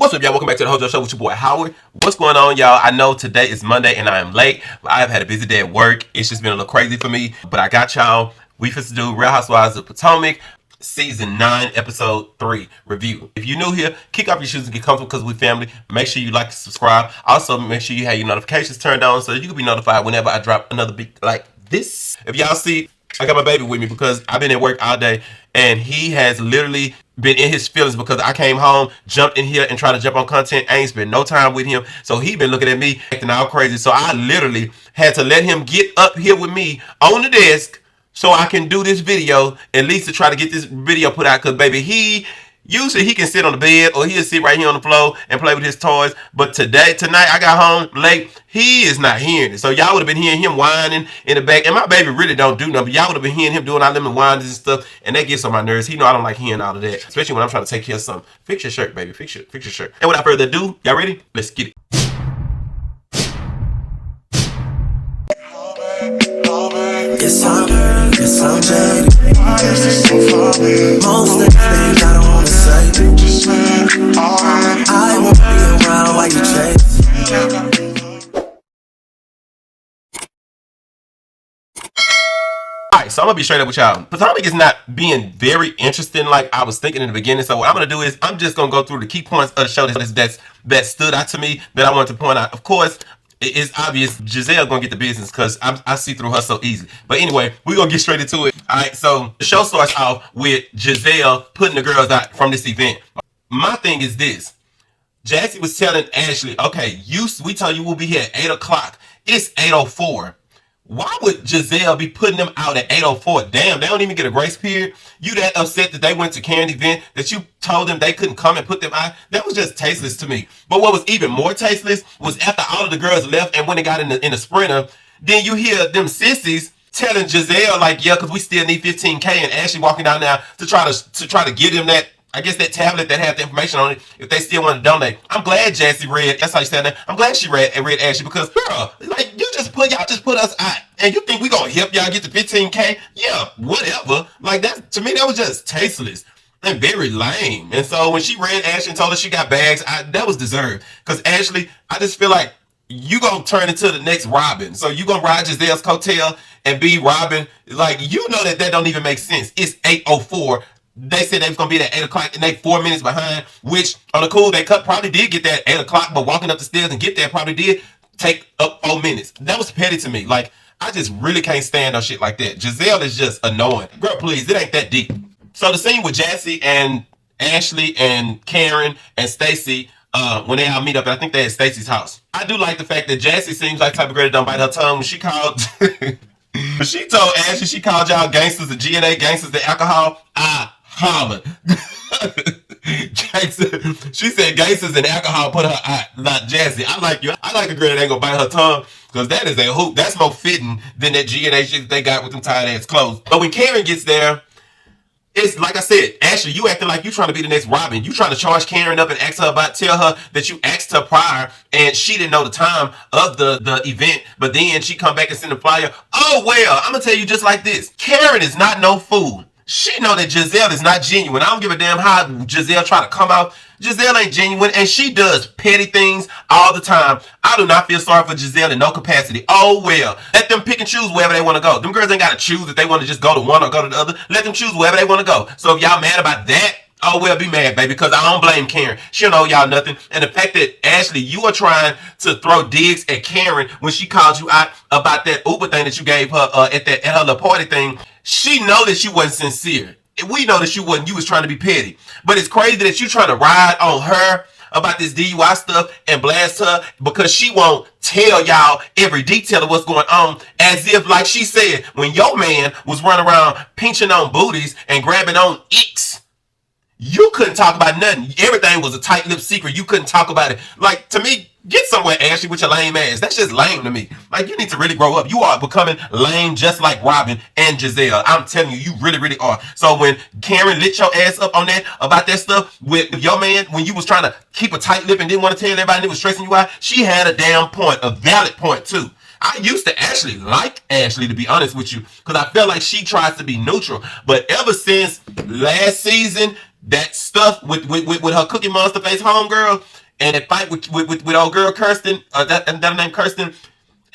What's up, y'all? Welcome back to the Hojo Show with your boy Howard. What's going on, y'all? I know today is Monday and I am late. I've had a busy day at work. It's just been a little crazy for me, but I got y'all. We finna do Real Housewives of Potomac Season 9, Episode 3 review. If you're new here, kick off your shoes and get comfortable because we family. Make sure you like and subscribe. Also, make sure you have your notifications turned on so that you can be notified whenever I drop another big like this. If y'all see, I got my baby with me because I've been at work all day and he has literally been in his feelings because I came home, jumped in here and tried to jump on content. I ain't spent no time with him. So he been looking at me acting all crazy. So I literally had to let him get up here with me on the desk so I can do this video, at least to try to get this video put out. Because baby, usually he can sit on the bed or he'll sit right here on the floor and play with his toys. But tonight I got home late. He is not hearing it. So y'all would have been hearing him whining in the back. And my baby really don't do nothing. But y'all would have been hearing him doing all them whinings and stuff. And that gets on my nerves. He know I don't like hearing all of that. Especially when I'm trying to take care of something. Fix your shirt, baby. Fix your shirt. And without further ado, y'all ready? Let's get it. Yes, I'm jaded. Most of the things I don't wanna say. I won't be around while you chase. Alright, so I'm gonna be straight up with y'all. Potomac is not being very interesting like I was thinking in the beginning. So what I'm gonna do is I'm just gonna go through the key points of the show that stood out to me that I wanted to point out. Of course, it's obvious Gizelle gonna get the business because I see through her so easy. But anyway, we're gonna get straight into it. Alright, so the show starts off with Gizelle putting the girls out from this event. My thing is this. Jassy was telling Ashley, okay, we told you we'll be here at 8 o'clock. It's 8:04. Why would Gizelle be putting them out at 8:04? Damn, they don't even get a grace period. You that upset that they went to Keiarna's event, that you told them they couldn't come and put them out? That was just tasteless to me. But what was even more tasteless was after all of the girls left and when they got in the sprinter, then you hear them sissies telling Gizelle like, yeah, because we still need 15K, and Ashley walking down there to try to give them that, I guess, that tablet that had the information on it if they still want to donate. I'm glad Jassy read. That's how you said that. I'm glad she read Ashley because, girl, like y'all just put us out, and you think we gonna help y'all get to 15K? Yeah, whatever. Like that to me, that was just tasteless and very lame. And so when she read Ashley and told her she got bags, that was deserved. Because Ashley, I just feel like you gonna turn into the next Robin. So you gonna ride Giselle's coattail and be Robin? Like, you know that don't even make sense. It's 8:04. They said they was gonna be at 8 o'clock and they 4 minutes behind, which on the cool, they probably did get there at 8 o'clock, but walking up the stairs and get there probably did take up 4 minutes. That was petty to me. Like, I just really can't stand no shit like that. Gizelle is just annoying. Girl, please, it ain't that deep. So the scene with Jassy and Ashley and Karen and Stacey, when they all meet up, I think they're at Stacey's house. I do like the fact that Jassy seems like the type of girl that don't bite her tongue. When she called she told Ashley she called y'all gangsters and GNA gangsters and alcohol, I hollered. She said gangsters and alcohol put her out, not Jassy. I like you. I like a girl that ain't gonna bite her tongue because that is a hoop. That's more fitting than that GNA shit they got with them tight ass clothes. But when Karen gets there, it's like I said, Ashley, you acting like you trying to be the next Robin. You trying to charge Karen up and tell her that you asked her prior and she didn't know the time of the event, but then she come back and send a flyer. Oh, well, I'm going to tell you just like this. Karen is not no fool. She know that Gizelle is not genuine. I don't give a damn how Gizelle try to come out. Gizelle ain't genuine, and she does petty things all the time. I do not feel sorry for Gizelle in no capacity. Oh, well. Let them pick and choose wherever they want to go. Them girls ain't got to choose if they want to just go to one or go to the other. Let them choose wherever they want to go. So if y'all mad about that, oh, well, be mad, baby, because I don't blame Karen. She don't owe y'all nothing. And the fact that, Ashley, you are trying to throw digs at Karen when she called you out about that Uber thing that you gave her at her little party thing, she know that you wasn't sincere. We know that you wasn't. You was trying to be petty. But it's crazy that you trying to ride on her about this DUI stuff and blast her because she won't tell y'all every detail of what's going on, as if, like she said, when your man was running around pinching on booties and grabbing on icks, you couldn't talk about nothing. Everything was a tight-lipped secret. You couldn't talk about it. Like, to me, get somewhere, Ashley, with your lame ass. That's just lame to me. Like, you need to really grow up. You are becoming lame just like Robin and Gizelle. I'm telling you, you really, really are. So when Karen lit your ass up on that, about that stuff with your man, when you was trying to keep a tight lip and didn't want to tell everybody and it was stressing you out, she had a damn point, a valid point, too. I used to actually like Ashley, to be honest with you, because I felt like she tries to be neutral. But ever since last season, that stuff with her Cookie Monster face homegirl and that fight with old girl Kirsten, that name Kirsten.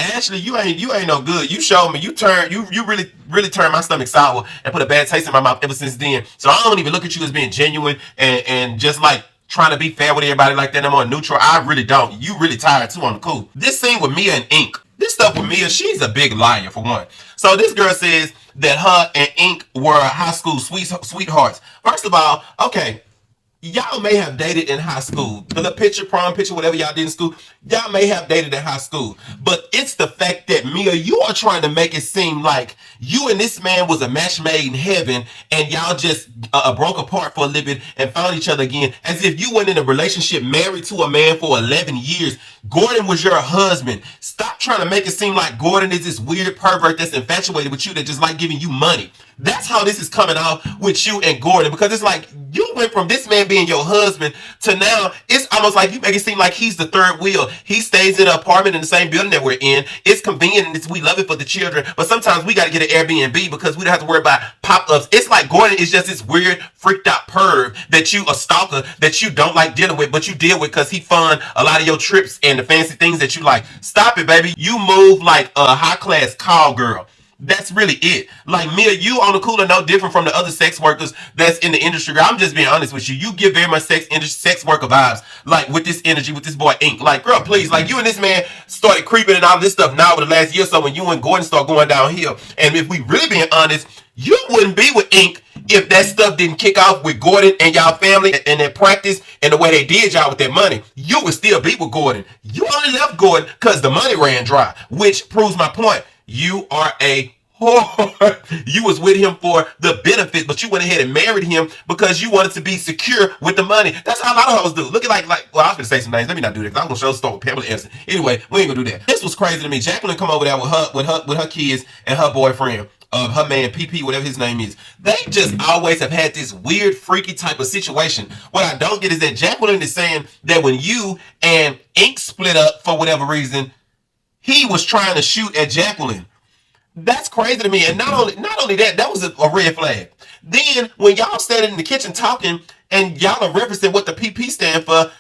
Ashley, you ain't no good. You showed me. You really turned my stomach sour and put a bad taste in my mouth ever since then. So I don't even look at you as being genuine and just like trying to be fair with everybody like that. I'm on neutral. I really don't. You really tired too on the cool. This scene with Mia and Ink. This stuff with Mia, she's a big liar for one. So this girl says that her and Ink were high school sweethearts. First of all, okay, y'all may have dated in high school. The little picture, prom picture, whatever y'all did in school, y'all may have dated in high school. But it's the fact that, Mia, you are trying to make it seem like you and this man was a match made in heaven and y'all just broke apart for a little bit and found each other again. As if you went in a relationship married to a man for 11 years. Gordan was your husband. Stop trying to make it seem like Gordan is this weird pervert that's infatuated with you that just like giving you money. That's how this is coming out with you and Gordan, because it's like you went from this man being your husband to now it's almost like you make it seem like he's the third wheel. He stays in an apartment in the same building that we're in. It's convenient and we love it for the children, but sometimes we got to get an Airbnb because we don't have to worry about pop-ups. It's like Gordan is just this weird, freaked out perv that you, a stalker that you don't like dealing with, but you deal with because he fund a lot of your trips and the fancy things that you like. Stop it, baby. You move like a high-class call girl. That's really it. Like, Mia, you on the cooler no different from the other sex workers that's in the industry. I'm just being honest with you. You give very much sex worker vibes, like with this energy, with this boy Ink. Like, girl, please, like you and this man started creeping and all this stuff now over the last year or so when you and Gordan start going downhill. And if we really being honest, you wouldn't be with Ink if that stuff didn't kick off with Gordan and y'all family and their practice and the way they did y'all with their money. You would still be with Gordan. You only left Gordan because the money ran dry, which proves my point. You are a whore. You was with him for the benefit, but you went ahead and married him because you wanted to be secure with the money. That's how a lot of hoes do. Look at well, I was gonna say some names. Let me not do that because I'm gonna show the story with Pamela Anderson. Anyway, we ain't gonna do that. This was crazy to me. Jacqueline come over there with her kids and her boyfriend. Her man PP, whatever his name is. They just always have had this weird, freaky type of situation. What I don't get is that Jacqueline is saying that when you and Ink split up for whatever reason, he was trying to shoot at Jacqueline. That's crazy to me. And not only that, that was a red flag. Then when y'all standing in the kitchen talking and y'all are referencing what the PP stand for,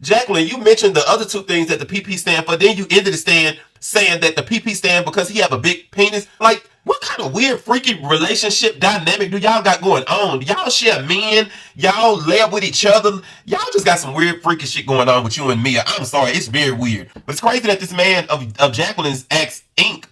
Jacqueline, you mentioned the other two things that the PP stand for. Then you ended it saying that the PP stand because he have a big penis. Like, what kind of weird, freaky relationship dynamic do y'all got going on? Y'all share men? Y'all lay up with each other? Y'all just got some weird, freaky shit going on with you and Mia. I'm sorry, it's very weird. But it's crazy that this man of Jacqueline's ex, Ink,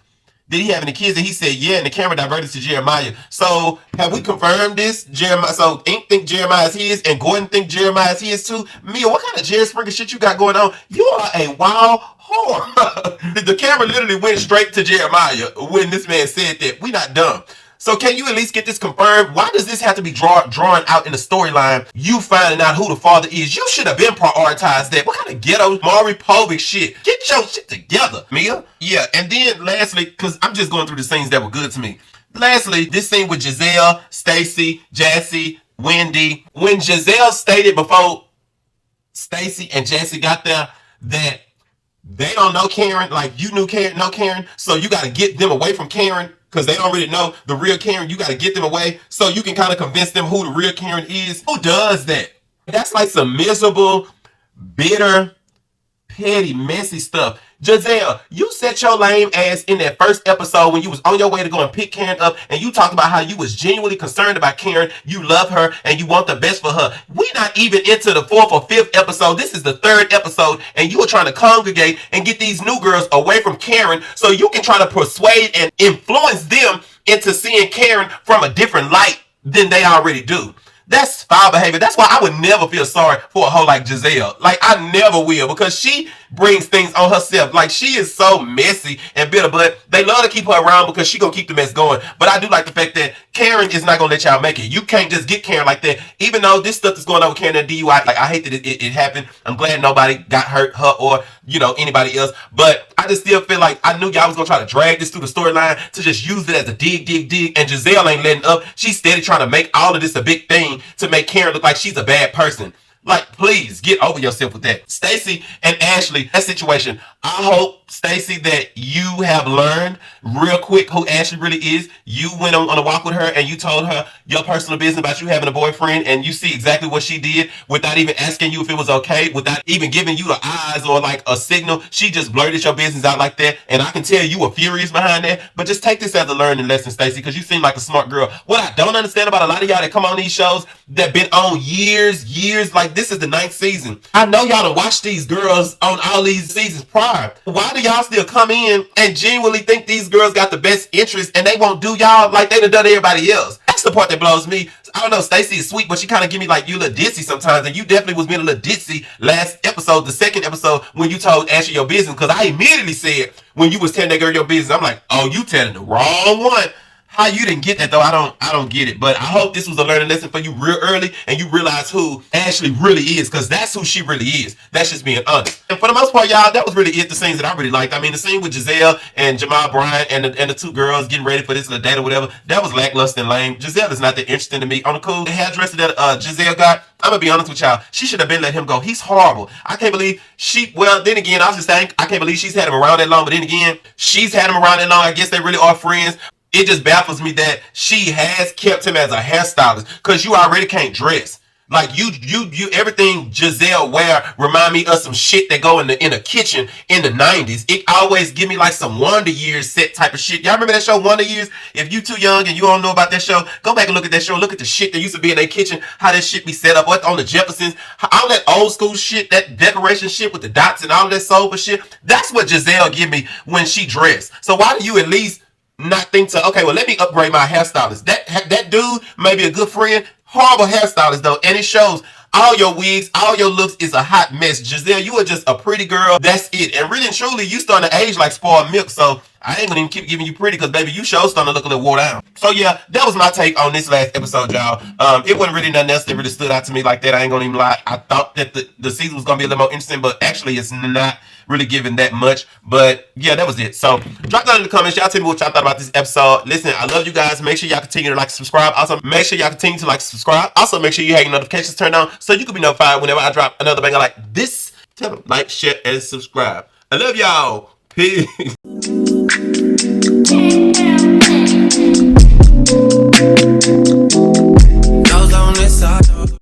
did he have any kids? And he said, yeah, and the camera diverted to Jeremiah. So, have we confirmed this? Jeremiah. So, Ink think Jeremiah is his, and Gordan think Jeremiah is his too? Mia, what kind of Jerry Springer shit you got going on? You are a wild whore. The camera literally went straight to Jeremiah when this man said that. We not dumb. So can you at least get this confirmed? Why does this have to be drawn out in the storyline? You finding out who the father is. You should have been prioritized that. What kind of ghetto Maury Povich shit? Get your shit together, Mia. Yeah, and then lastly, because I'm just going through the scenes that were good to me. Lastly, this scene with Gizelle, Stacey, Jassy, Wendy. When Gizelle stated before Stacey and Jassy got there that they don't know Karen, like you knew Karen, so you got to get them away from Karen because they don't really know the real Karen. You got to get them away so you can kind of convince them who the real Karen is. Who does that? That's like some miserable, bitter, petty, messy stuff. Gizelle, you set your lame ass in that first episode when you was on your way to go and pick Karen up and you talked about how you was genuinely concerned about Karen, you love her, and you want the best for her. We not even into the 4th or 5th episode. This is the 3rd episode and you are trying to congregate and get these new girls away from Karen so you can try to persuade and influence them into seeing Karen from a different light than they already do. That's foul behavior. That's why I would never feel sorry for a hoe like Gizelle. Like, I never will, because she brings things on herself. Like, she is so messy and bitter, but they love to keep her around because she gonna keep the mess going. But I do like the fact that Karen is not gonna let y'all make it. You can't just get Karen like that. Even though this stuff is going on with Karen and DUI, like, I hate that it happened. I'm glad nobody got hurt, her or, anybody else. But I just still feel like I knew y'all was gonna try to drag this through the storyline to just use it as a dig. And Gizelle ain't letting up. She's steady trying to make all of this a big thing to make Karen look like she's a bad person. Like, please get over yourself with that. Stacey and Ashley, that situation. I hope, Stacey, that you have learned real quick who Ashley really is. You went on a walk with her and you told her your personal business about you having a boyfriend, and you see exactly what she did without even asking you if it was okay, without even giving you the eyes or like a signal. She just blurted your business out like that, and I can tell you were furious behind that. But just take this as a learning lesson, Stacey, because you seem like a smart girl. What I don't understand about a lot of y'all that come on these shows that been on years, like this is the 9th season. I know y'all done watched these girls on all these seasons prior. Why do y'all still come in and genuinely think these girls got the best interest and they won't do y'all like they done done everybody else? That's the part that blows me. I don't know, Stacey is sweet, but she kind of give me like you a little ditzy sometimes, and you definitely was being a little ditzy last episode, the second episode, when you told Ashley your business, because I immediately said, when you was telling that girl your business, I'm like, oh, you telling the wrong one. How you didn't get that though, I don't get it. But I hope this was a learning lesson for you real early and you realize who Ashley really is, because that's who she really is. That's just being honest. And for the most part, y'all, that was really it, the scenes that I really liked. I mean, the scene with Gizelle and Jamal Bryant and the two girls getting ready for this little date or whatever, that was lackluster and lame. Gizelle is not that interesting to me. On the cool, the hairdresser that Gizelle got, I'm gonna be honest with y'all, she should have been let him go. He's horrible. I can't believe well, then again, I was just saying, I can't believe she's had him around that long, but then again, she's had him around that long. I guess they really are friends. It just baffles me that she has kept him as a hairstylist, because you already can't dress. Like you everything Gizelle wear remind me of some shit that go in a kitchen in the 90s. It always give me like some Wonder Years set type of shit. Y'all remember that show Wonder Years? If you too young and you don't know about that show, go back and look at that show. Look at the shit that used to be in their kitchen, how that shit be set up on the Jeffersons, all that old school shit, that decoration shit with the dots and all that sober shit. That's what Gizelle give me when she dressed. So why do you at least not think to, okay, well, let me upgrade my hairstylist? That dude may be a good friend, horrible hairstylist though, and it shows. All your wigs, all your looks is a hot mess. Gizelle, you are just a pretty girl. That's it. And really and truly, you starting to age like spoiled milk. So I ain't gonna even keep giving you pretty, because baby, you show starting to look a little wore down. So yeah, that was my take on this last episode, y'all. It wasn't really nothing else that really stood out to me like that. I ain't gonna even lie. I thought that the season was gonna be a little more interesting, but actually it's not really giving that much. But yeah, that was it. So drop down in the comments. Y'all tell me what y'all thought about this episode. Listen, I love you guys. Make sure y'all continue to like and subscribe. Also, make sure y'all continue to like and subscribe. Also, make sure you have your notifications turned on so you can be notified whenever I drop another banger like this. Tell them, like, share, and subscribe. I love y'all. Peace.